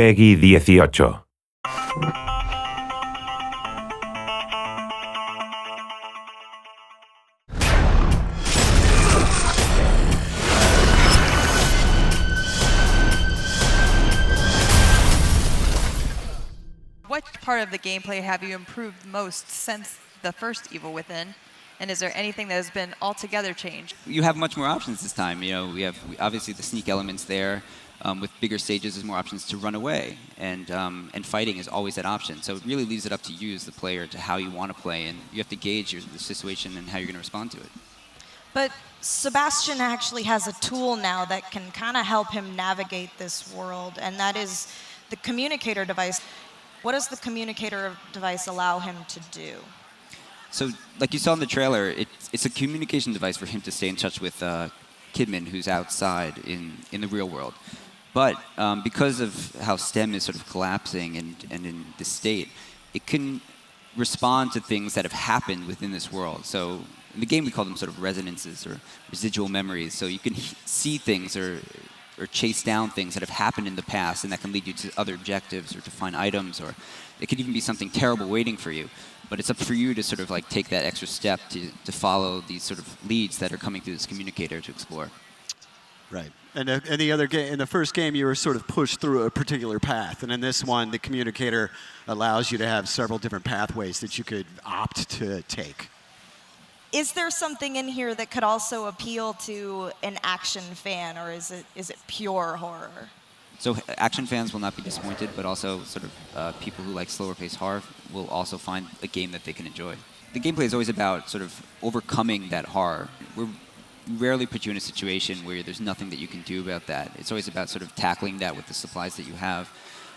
Peggy 18. What part of the gameplay have you improved most since the first Evil Within? And is there anything that has been altogether changed? You have much more options this time. You know, we have obviously the sneak elements there. With bigger stages, there's more options to run away, and fighting is always that option. So it really leaves it up to you as the player to how you want to play, and you have to gauge the situation and how you're going to respond to it. But Sebastián actually has a tool now that can kind of help him navigate this world, and that is the communicator device. What does the communicator device allow him to do? So, like you saw in the trailer, it's a communication device for him to stay in touch with Kidman, who's outside in the real world. But because of how STEM is sort of collapsing and in this state, it can respond to things that have happened within this world. So in the game, we call them sort of resonances or residual memories. So you can see things or chase down things that have happened in the past, and that can lead you to other objectives or to find items, or it could even be something terrible waiting for you. But it's up for you to sort of like take that extra step to follow these sort of leads that are coming through this communicator to explore. Right. And in the first game, you were sort of pushed through a particular path. And in this one, the communicator allows you to have several different pathways that you could opt to take. Is there something in here that could also appeal to an action fan, or is it pure horror? So action fans will not be disappointed, but also sort of people who like slower-paced horror will also find a game that they can enjoy. The gameplay is always about sort of overcoming that horror. We rarely put you in a situation where there's nothing that you can do about that. It's always about sort of tackling that with the supplies that you have.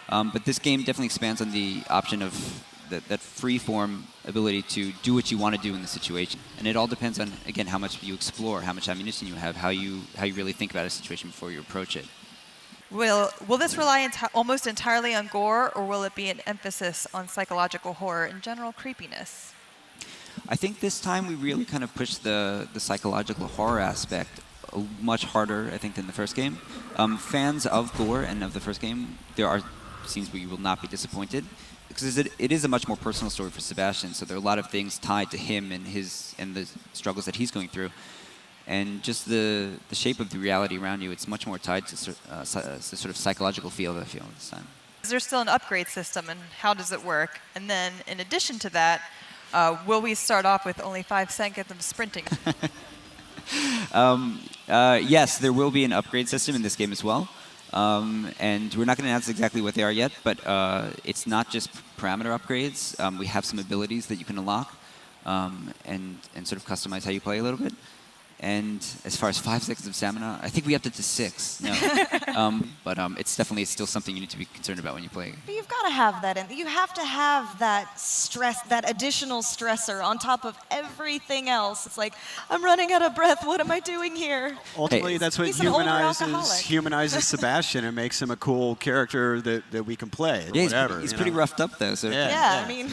But this game definitely expands on the option of that free-form ability to do what you want to do in the situation. And it all depends on, again, how much you explore, how much ammunition you have, how you really think about a situation before you approach it. Will this rely almost entirely on gore, or will it be an emphasis on psychological horror and general creepiness? I think this time we really kind of pushed the psychological horror aspect much harder, I think, than the first game. Fans of gore and of the first game, there are scenes where you will not be disappointed, because it is a much more personal story for Sebastián, so there are a lot of things tied to him and the struggles that he's going through. And just the shape of the reality around you, it's much more tied to the sort of psychological feel that I feel this time. Is there still an upgrade system, and how does it work? And then, in addition to that, will we start off with only 5 seconds of sprinting? Yes, there will be an upgrade system in this game as well. And we're not going to announce exactly what they are yet, but it's not just parameter upgrades. We have some abilities that you can unlock and sort of customize how you play a little bit. And as far as 5 seconds of stamina, I think we upped it to 6. No. But it's definitely still something you need to be concerned about when you play. But you've got to have that in. You have to have that stress, that additional stressor on top of everything else. It's like, I'm running out of breath. What am I doing here? Ultimately, that's what humanizes Sebastián and makes him a cool character that we can play. Yeah, whatever. He's pretty roughed up, though. So. Yeah, I mean...